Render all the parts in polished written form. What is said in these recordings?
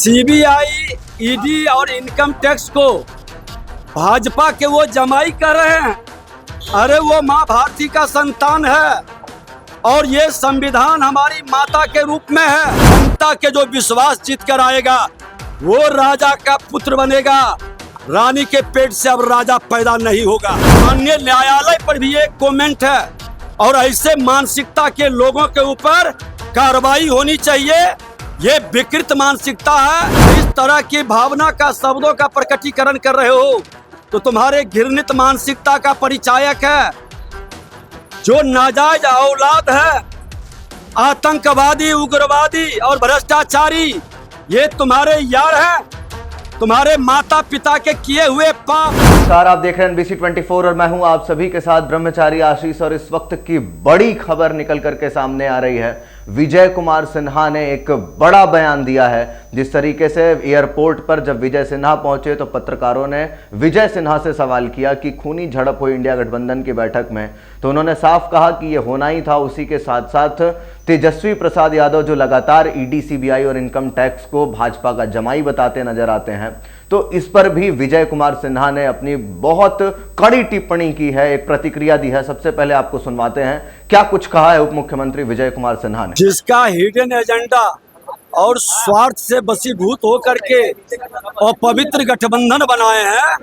CBI, ED और income tax को भाजपा के वो जमाई कर रहे हैं। अरे वो माँ भारती का संतान है और ये संविधान हमारी माता के रूप में है। जनता के जो विश्वास जीत कर आएगा वो राजा का पुत्र बनेगा। रानी के पेट से अब राजा पैदा नहीं होगा। माननीय न्यायालय पर भी एक कमेंट है और ऐसे मानसिकता के लोगों के ऊपर कार्रवाई होनी चाहिए। ये विकृत मानसिकता है। इस तरह की भावना का शब्दों का प्रकटीकरण कर रहे हो तो तुम्हारे घृणित मानसिकता का परिचायक है। जो नाजायज औलाद है, आतंकवादी, उग्रवादी और भ्रष्टाचारी, ये तुम्हारे यार हैं, तुम्हारे माता पिता के किए हुए पाप। नमस्कार, आप देख रहे हैं NBC 24 और मैं हूं आप सभी के साथ ब्रह्मचारी आशीष। और इस वक्त की बड़ी खबर निकल करके सामने आ रही है। विजय कुमार सिन्हा ने एक बड़ा बयान दिया है। जिस तरीके से एयरपोर्ट पर जब विजय सिन्हा पहुंचे तो पत्रकारों ने विजय सिन्हा से सवाल किया कि खूनी झड़प हुई इंडिया गठबंधन की बैठक में, तो उन्होंने साफ कहा कि ये होना ही था। उसी के साथ साथ तेजस्वी प्रसाद यादव जो लगातार ईडी, सीबीआई और इनकम टैक्स को भाजपा का जमाई बताते नजर आते हैं, तो इस पर भी विजय कुमार सिन्हा ने अपनी बहुत कड़ी टिप्पणी की है, एक प्रतिक्रिया दी है। सबसे पहले आपको सुनवाते हैं क्या कुछ कहा है उप मुख्यमंत्री विजय कुमार सिन्हा ने। जिसका हिडन एजेंडा और स्वार्थ से वशीभूत होकर के अपवित्र गठबंधन बनाए हैं,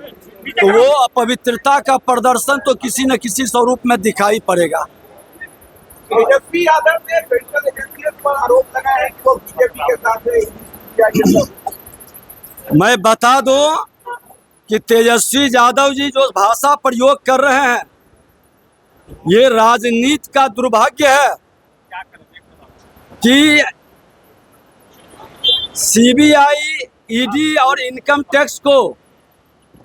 तो वो अपवित्रता का प्रदर्शन तो किसी न किसी स्वरूप में दिखाई पड़ेगा। तेजस्वी यादव ने सेंट्रल एजेंसी पर आरोप लगाया है कि वो बीजेपी के साथ है। मैं बता दूं कि तेजस्वी यादव जी जो भाषा प्रयोग कर रहे हैं, ये राजनीति का दुर्भाग्य है कि सीबीआई, ईडी और इनकम टैक्स को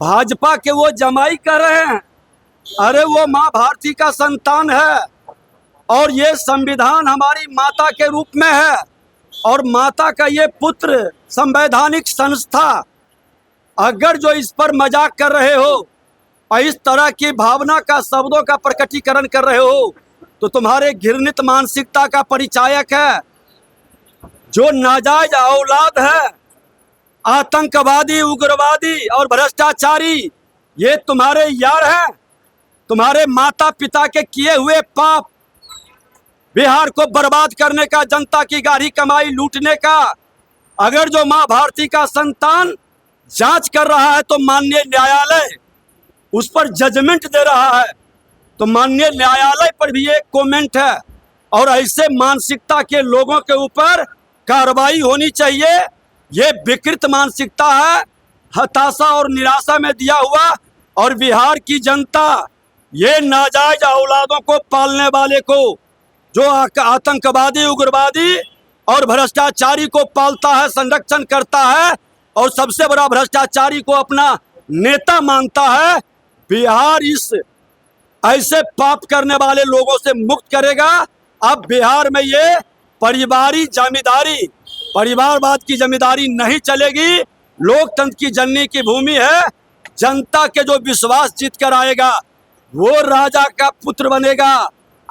भाजपा के वो जमाई कर रहे हैं। अरे वो माँ भारती का संतान है और ये संविधान हमारी माता के रूप में है और माता का ये पुत्र संवैधानिक संस्था। अगर जो इस पर मजाक कर रहे हो और इस तरह की भावना का शब्दों का प्रकटीकरण कर रहे हो तो तुम्हारे घृणित मानसिकता का परिचायक है। जो नाजायज औलाद है, आतंकवादी, उग्रवादी और भ्रष्टाचारी, ये तुम्हारे यार हैं, तुम्हारे माता पिता के किए हुए पाप। बिहार को बर्बाद करने का, जनता की गाढ़ी कमाई लूटने का। अगर जो मां भारती का संतान जांच कर रहा है तो माननीय न्यायालय उस पर जजमेंट दे रहा है, तो माननीय न्यायालय पर भी एक कमेंट है और ऐसे मानसिकता के लोगों के ऊपर कार्रवाई होनी चाहिए। ये विकृत मानसिकता है, हताशा और निराशा में दिया हुआ। और बिहार की जनता ये नाजायज औलादों को पालने वाले को, जो आतंकवादी, उग्रवादी और भ्रष्टाचारी को पालता है, संरक्षण करता है और सबसे बड़ा भ्रष्टाचारी को अपना नेता मानता है, बिहार इस ऐसे पाप करने वाले लोगों से मुक्त करेगा। अब बिहार में ये परिवारवाद की जमींदारी नहीं चलेगी। लोकतंत्र की जननी की भूमि है। जनता के जो विश्वास जीत कर आएगा वो राजा का पुत्र बनेगा।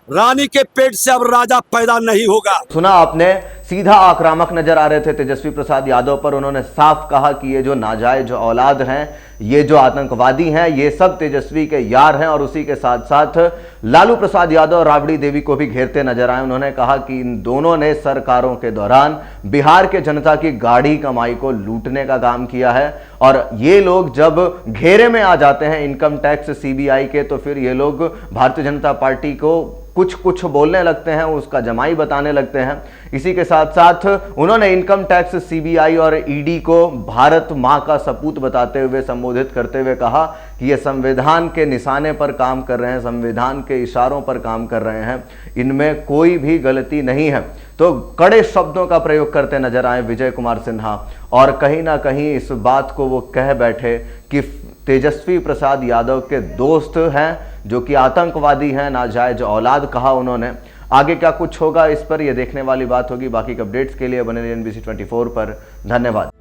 रानी के पेट से अब राजा पैदा नहीं होगा। सुना आपने, सीधा आक्रामक नजर आ रहे थे तेजस्वी प्रसाद यादव पर। उन्होंने साफ कहा कि ये जो नाजायज औलाद हैं, ये जो आतंकवादी हैं, ये सब तेजस्वी के यार हैं। और उसी के साथ साथ लालू प्रसाद यादव और राबड़ी देवी को भी घेरते नजर आए। उन्होंने कहा कि इन दोनों ने सरकारों के दौरान बिहार के जनता की गाढ़ी कमाई को लूटने का काम किया है। और ये लोग जब घेरे में आ जाते हैं इनकम टैक्स, सीबीआई के, तो फिर ये लोग भारतीय जनता पार्टी को कुछ बोलने लगते हैं, उसका जमाई बताने लगते हैं। इसी के साथ साथ उन्होंने इनकम टैक्स, सीबीआई और ईडी को भारत मां का सपूत बताते हुए, संबोधित करते हुए कहा कि ये संविधान के निशाने पर काम कर रहे हैं, संविधान के इशारों पर काम कर रहे हैं, इनमें कोई भी गलती नहीं है। तो कड़े शब्दों का प्रयोग करते नजर आए विजय कुमार सिन्हा और कहीं ना कहीं इस बात को वो कह बैठे कि तेजस्वी प्रसाद यादव के दोस्त हैं जो कि आतंकवादी हैं, नाजायज औलाद कहा उन्होंने। आगे क्या कुछ होगा इस पर ये देखने वाली बात होगी। बाकी के अपडेट्स के लिए बने रहिए NBC 24 पर। धन्यवाद।